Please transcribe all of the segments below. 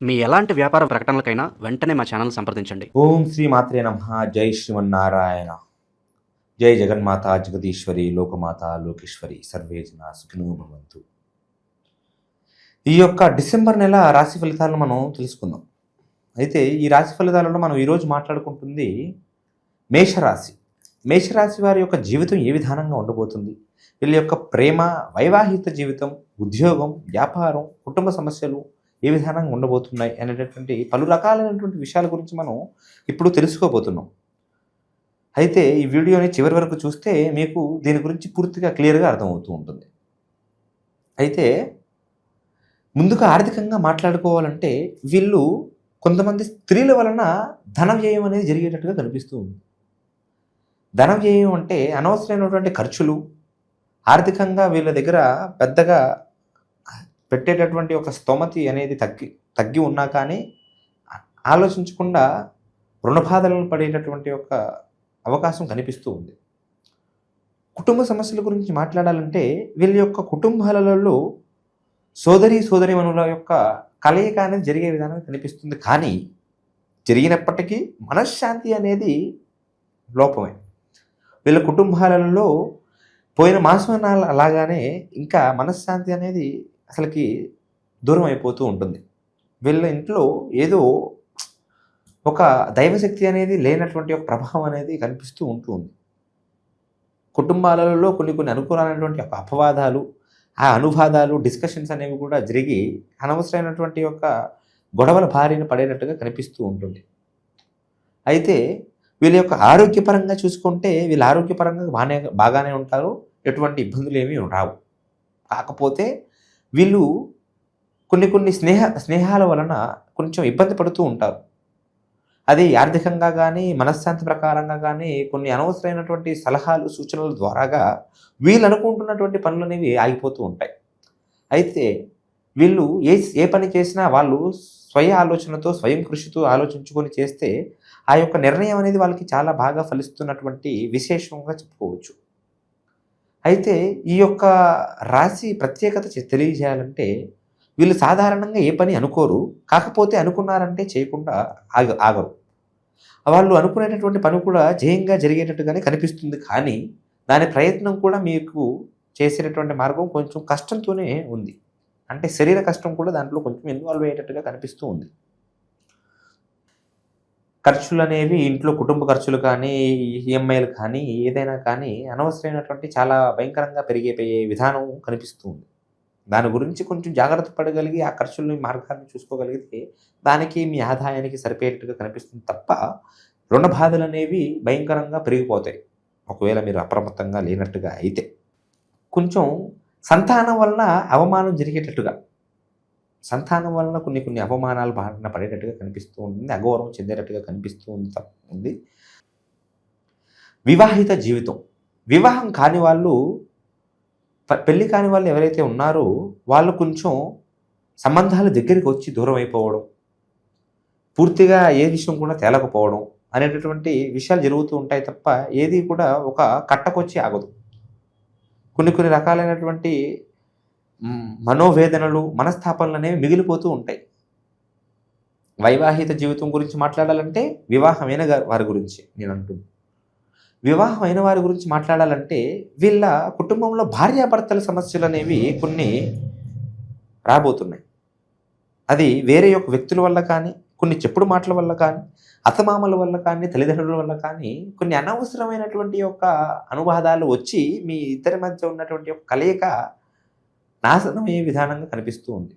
మీ ఎలాంటి వ్యాపార ప్రకటనలకైనా వెంటనే మా ఛానల్ సంప్రదించండి. ఓం శ్రీ మాత్రే నమః. జై శ్రీమన్నారాయణ. జై జగన్మాత జగదీశ్వరి లోకమాత లోకేశ్వరి సర్వే జన సుఖినో భవంతు. ఈ యొక్క డిసెంబర్ నెల రాశి ఫలితాలను మనం తెలుసుకుందాం. అయితే ఈ రాశి ఫలితాలలో మనం ఈరోజు మాట్లాడుకుంటుంది మేషరాశి. మేషరాశి వారి యొక్క జీవితం ఏ విధానంగా ఉండబోతుంది, వీళ్ళ యొక్క ప్రేమ, వైవాహిక జీవితం, ఉద్యోగం, వ్యాపారం, కుటుంబ సమస్యలు ఏ విధానంగా ఉండబోతున్నాయి అనేటటువంటి పలు రకాలైనటువంటి విషయాల గురించి మనం ఇప్పుడు తెలుసుకోబోతున్నాం. అయితే ఈ వీడియోని చివరి వరకు చూస్తే మీకు దీని గురించి పూర్తిగా క్లియర్గా అర్థమవుతూ ఉంటుంది. అయితే ముందుగా ఆర్థికంగా మాట్లాడుకోవాలంటే వీళ్ళు కొంతమంది స్త్రీల వలన ధన వ్యయం అనేది జరిగేటట్టుగా కనిపిస్తూ ఉంది. ధన వ్యయం అంటే అనవసరమైనటువంటి ఖర్చులు, ఆర్థికంగా వీళ్ళ దగ్గర పెద్దగా పెట్టేటటువంటి ఒక స్తోమతి అనేది తగ్గి ఉన్నా కానీ ఆలోచించకుండా రుణబాధలను పడేటటువంటి ఒక అవకాశం కనిపిస్తూ ఉంది. కుటుంబ సమస్యల గురించి మాట్లాడాలంటే వీళ్ళ యొక్క కుటుంబాలలో సోదరీమణుల యొక్క కలయిక అనేది జరిగే విధానం కనిపిస్తుంది. కానీ జరిగినప్పటికీ మనశ్శాంతి అనేది లోపమే. వీళ్ళ కుటుంబాలలో పోయిన మాసం అలాగానే ఇంకా మనశ్శాంతి అనేది అసలుకి దూరం అయిపోతూ ఉంటుంది. వీళ్ళ ఇంట్లో ఏదో ఒక దైవశక్తి అనేది లేనటువంటి ఒక ప్రభావం అనేది కనిపిస్తూ ఉంటుంది. కుటుంబాలలో కొన్ని అనుకూలమైనటువంటి ఒక అపవాదాలు, ఆ అనువాదాలు, డిస్కషన్స్ అనేవి కూడా జరిగి అనవసరమైనటువంటి యొక్క గొడవల బారిన పడేటట్టుగా కనిపిస్తూ ఉంటుంది. అయితే వీళ్ళ యొక్క ఆరోగ్యపరంగా చూసుకుంటే వీళ్ళ ఆరోగ్యపరంగా బాగానే ఉంటారు, ఎటువంటి ఇబ్బందులు ఏమీ రావు. కాకపోతే వీళ్ళు కొన్ని స్నేహాల వలన కొంచెం ఇబ్బంది పడుతూ ఉంటారు. అది ఆర్థికంగా కానీ మనశ్శాంతి ప్రకారంగా కానీ కొన్ని అనవసరమైనటువంటి సలహాలు, సూచనల ద్వారాగా వీళ్ళు అనుకుంటున్నటువంటి పనులు అనేవి ఆగిపోతూ ఉంటాయి. అయితే వీళ్ళు ఏ పని చేసినా వాళ్ళు స్వయ ఆలోచనతో, స్వయం కృషితో ఆలోచించుకొని చేస్తే ఆ యొక్క నిర్ణయం అనేది వాళ్ళకి చాలా బాగా ఫలిస్తున్నటువంటి విశేషంగా చెప్పుకోవచ్చు. అయితే ఈ యొక్క రాశి ప్రత్యేకత తెలియజేయాలంటే వీళ్ళు సాధారణంగా ఏ పని అనుకోరు, కాకపోతే అనుకున్నారంటే చేయకుండా ఆగరు. వాళ్ళు అనుకునేటటువంటి పని కూడా జయంగా జరిగేటట్టుగానే కనిపిస్తుంది. కానీ దాని ప్రయత్నం కూడా మీకు చేసేటటువంటి మార్గం కొంచెం కష్టంతోనే ఉంది. అంటే శరీర కష్టం కూడా దాంట్లో కొంచెం ఇన్వాల్వ్ అయ్యేటట్టుగా కనిపిస్తూ ఉంది. ఖర్చులు అనేవి ఇంట్లో కుటుంబ ఖర్చులు కానీ, ఈఎంఐలు కానీ, ఏదైనా కానీ అనవసరమైనటువంటి చాలా భయంకరంగా పెరిగిపోయే విధానం కనిపిస్తూ ఉంది. దాని గురించి కొంచెం జాగ్రత్త పడగలిగి ఆ ఖర్చులని మార్గాన్ని చూసుకోగలిగితే దానికి మీ ఆదాయానికి సరిపోయేటట్టుగా కనిపిస్తుంది తప్ప రుణ బాధలు అనేవి భయంకరంగా పెరిగిపోతాయి ఒకవేళ మీరు అప్రమత్తంగా లేనట్టుగా అయితే. కొంచెం సంతానం వలన అవమానం జరిగేటట్టుగా, సంతానం వలన కొన్ని అవమానాలు బారిన పడేటట్టుగా కనిపిస్తూ ఉంటుంది, అగౌరవం చెందేటట్టుగా కనిపిస్తూ ఉంది. వివాహిత జీవితం, వివాహం కాని వాళ్ళు, పెళ్లి కాని వాళ్ళు ఎవరైతే ఉన్నారో వాళ్ళు కొంచెం సంబంధాల దగ్గరికి వచ్చి దూరం అయిపోవడం, పూర్తిగా ఏ విషయం కూడా తేలకపోవడం అనేటటువంటి విషయాలు జరుగుతూ ఉంటాయి తప్ప ఏది కూడా ఒక కట్టకొచ్చి ఆగదు. కొన్ని రకాలైనటువంటి మనోవేదనలు, మనస్తాపనలు అనేవి మిగిలిపోతూ ఉంటాయి. వైవాహిక జీవితం గురించి మాట్లాడాలంటే వివాహమైన వారి గురించి నేను అంటున్నాను. వివాహమైన వారి గురించి మాట్లాడాలంటే వీళ్ళ కుటుంబంలో భార్యాభర్తల సమస్యలు అనేవి కొన్ని రాబోతున్నాయి. అది వేరే యొక్క వ్యక్తుల వల్ల కానీ, కొన్ని చెప్పుడు మాటల వల్ల కానీ, అత్తమామల వల్ల కానీ, తల్లిదండ్రుల వల్ల కానీ కొన్ని అనవసరమైనటువంటి యొక్క అనువాదాలు వచ్చి మీ ఇద్దరి మధ్య ఉన్నటువంటి యొక్క కలయిక నాశనం అయ్యే విధానంగా కనిపిస్తూ ఉంది.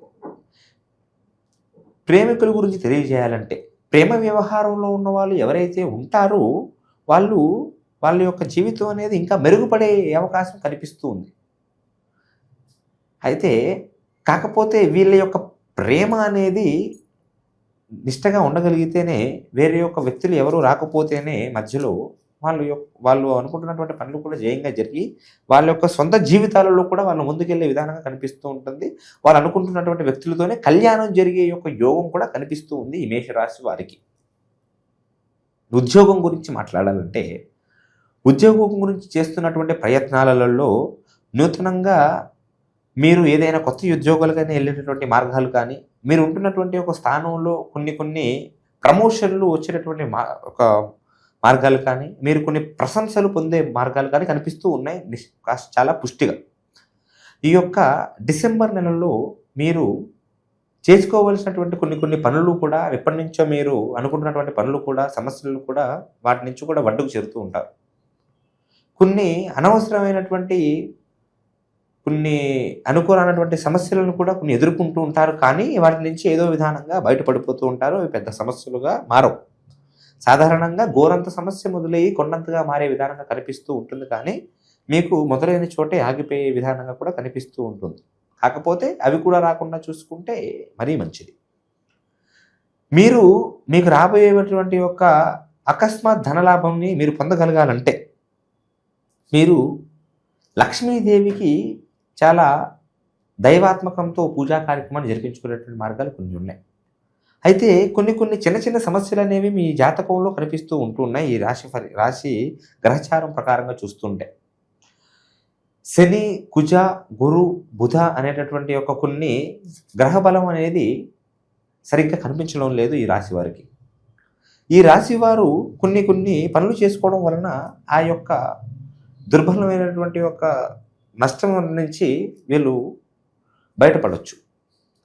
ప్రేమికుల గురించి తెలియజేయాలంటే ప్రేమ వ్యవహారంలో ఉన్న వాళ్ళు ఎవరైతే ఉంటారో వాళ్ళ యొక్క జీవితం అనేది ఇంకా మెరుగుపడే అవకాశం కనిపిస్తూ ఉంది. అయితే కాకపోతే వీళ్ళ యొక్క ప్రేమ అనేది నిష్టగా ఉండగలిగితేనే, వేరే యొక్క వ్యక్తులు ఎవరు రాకపోతేనే మధ్యలో వాళ్ళు అనుకుంటున్నటువంటి పనులు కూడా జయంగా జరిగి వాళ్ళ యొక్క సొంత జీవితాలలో కూడా వాళ్ళు ముందుకెళ్లే విధానంగా కనిపిస్తూ ఉంటుంది. వాళ్ళు అనుకుంటున్నటువంటి వ్యక్తులతోనే కళ్యాణం జరిగే యొక్క యోగం కూడా కనిపిస్తూ ఉంది ఈ మేషరాశి వారికి. ఉద్యోగం గురించి మాట్లాడాలంటే ఉద్యోగం గురించి చేస్తున్నటువంటి ప్రయత్నాలలో నూతనంగా మీరు ఏదైనా కొత్త ఉద్యోగాలకైనా వెళ్ళేటటువంటి మార్గాలు కానీ, మీరు ఉంటున్నటువంటి ఒక స్థానంలో కొన్ని కొన్ని ప్రమోషన్లు వచ్చేటటువంటి ఒక మార్గాలు కానీ, మీరు కొన్ని ప్రశంసలు పొందే మార్గాలు కానీ కనిపిస్తూ ఉన్నాయి చాలా పుష్టిగా. ఈ యొక్క డిసెంబర్ నెలలో మీరు చేసుకోవలసినటువంటి కొన్ని కొన్ని పనులు కూడా ఎప్పటి నుంచో మీరు అనుకుంటున్నటువంటి పనులు కూడా, సమస్యలు కూడా వాటి నుంచి కూడా వడ్డుకు చేరుతూ ఉంటారు. కొన్ని అనవసరమైనటువంటి కొన్ని అనుకూలమైనటువంటి సమస్యలను కూడా కొన్ని ఎదుర్కొంటూ ఉంటారు. కానీ వాటి నుంచి ఏదో విధానంగా బయటపడిపోతూ ఉంటారు. అవి పెద్ద సమస్యలుగా మారవు. సాధారణంగా గోరంత సమస్య మొదలయ్యి కొండంతగా మారే విధానంగా కనిపిస్తూ ఉంటుంది. కానీ మీకు మొదలైన చోటే ఆగిపోయే విధానంగా కూడా కనిపిస్తూ ఉంటుంది. కాకపోతే అవి కూడా రాకుండా చూసుకుంటే మరీ మంచిది. మీకు రాబోయేటువంటి యొక్క అకస్మాత్ ధనలాభంని మీరు పొందగలగాలంటే మీరు లక్ష్మీదేవికి చాలా దైవాత్మకంతో పూజా కార్యక్రమాన్ని జరిపించుకునేటువంటి మార్గాలు కొన్ని ఉన్నాయి. అయితే కొన్ని కొన్ని చిన్న చిన్న సమస్యలు అనేవి మీ జాతకంలో కనిపిస్తూ ఉంటున్నాయి. ఈ రాశి గ్రహచారం ప్రకారంగా చూస్తుంటే శని, కుజ, గురు, బుధ అనేటటువంటి యొక్క కొన్ని గ్రహ బలం అనేది సరిగ్గా కనిపించడం లేదు ఈ రాశి వారికి. ఈ రాశి వారు కొన్ని కొన్ని పనులు చేసుకోవడం వలన ఆ యొక్క దుర్బలమైనటువంటి యొక్క నష్టం నుంచి వీళ్ళు బయటపడవచ్చు.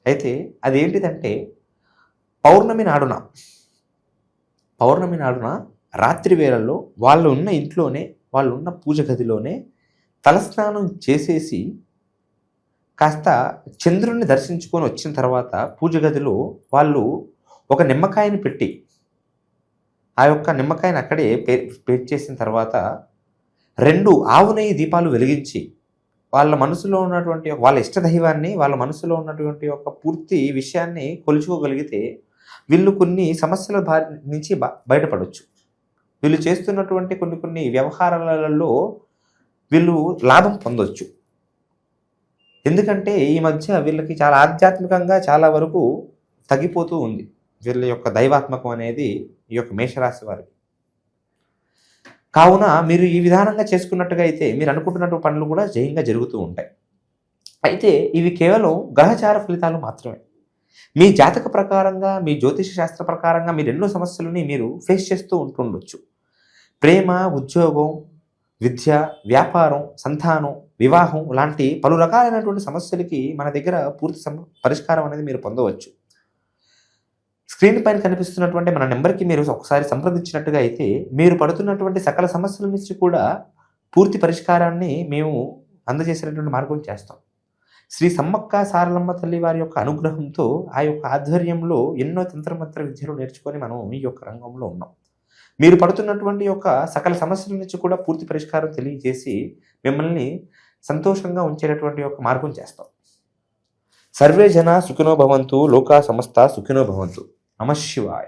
అయితే అదేంటిదంటే పౌర్ణమి నాడున రాత్రి వేళల్లో వాళ్ళు ఉన్న ఇంట్లోనే, వాళ్ళు ఉన్న పూజ గదిలోనే తలస్నానం చేసేసి కాస్త చంద్రుడిని దర్శించుకొని వచ్చిన తర్వాత పూజ గదిలో వాళ్ళు ఒక నిమ్మకాయని పెట్టి ఆ యొక్క నిమ్మకాయని అక్కడే చేసిన తర్వాత 2 ఆవు నెయ్యి దీపాలు వెలిగించి వాళ్ళ మనసులో ఉన్నటువంటి వాళ్ళ ఇష్టదైవాన్ని, వాళ్ళ మనసులో ఉన్నటువంటి ఒక పూర్తి విషయాన్ని కొలుచుకోగలిగితే వీళ్ళు కొన్ని సమస్యల బారి నుంచి బయటపడవచ్చు. వీళ్ళు చేస్తున్నటువంటి కొన్ని కొన్ని వ్యవహారాలలో వీళ్ళు లాభం పొందొచ్చు. ఎందుకంటే ఈ మధ్య వీళ్ళకి చాలా ఆధ్యాత్మికంగా చాలా వరకు తగ్గిపోతూ ఉంది. వీళ్ళ యొక్క దైవాత్మకం అనేది ఈ యొక్క మేషరాశి వారికి. కావున మీరు ఈ విధానంగా చేసుకున్నట్టుగా అయితే మీరు అనుకుంటున్నట్టు పనులు కూడా జయంగా జరుగుతూ ఉంటాయి. అయితే ఇవి కేవలం గ్రహచార ఫలితాలు మాత్రమే. మీ జాతక ప్రకారంగా, మీ జ్యోతిష శాస్త్ర ప్రకారంగా మీరు ఎన్నో సమస్యలని మీరు ఫేస్ చేస్తూ ఉంటుండొచ్చు. ప్రేమ, ఉద్యోగం, విద్య, వ్యాపారం, సంతానం, వివాహం లాంటి పలు రకాలైనటువంటి సమస్యలకి మన దగ్గర పూర్తి పరిష్కారం అనేది మీరు పొందవచ్చు. స్క్రీన్ పైన కనిపిస్తున్నటువంటి మన నెంబర్కి మీరు ఒకసారి సంప్రదించినట్టుగా అయితే మీరు పడుతున్నటువంటి సకల సమస్యల నుంచి కూడా పూర్తి పరిష్కారాన్ని మేము అందజేసేటటువంటి మార్గం చేస్తాం. శ్రీ సమ్మక్క సారలమ్మ తల్లి వారి యొక్క అనుగ్రహంతో ఆ యొక్క ఆధ్వర్యంలో ఎన్నో తంత్రమంత్ర విద్యలు నేర్చుకొని మనం ఈ యొక్క రంగంలో ఉన్నాం. మీరు పడుతున్నటువంటి యొక్క సకల సమస్యల నుంచి కూడా పూర్తి పరిష్కారం తెలియజేసి మిమ్మల్ని సంతోషంగా ఉంచేటటువంటి యొక్క మార్గం చేస్తాం. సర్వే జన సుఖినో భవంతు, లోకా సమస్త సుఖినో భవంతు. నమః శివాయ.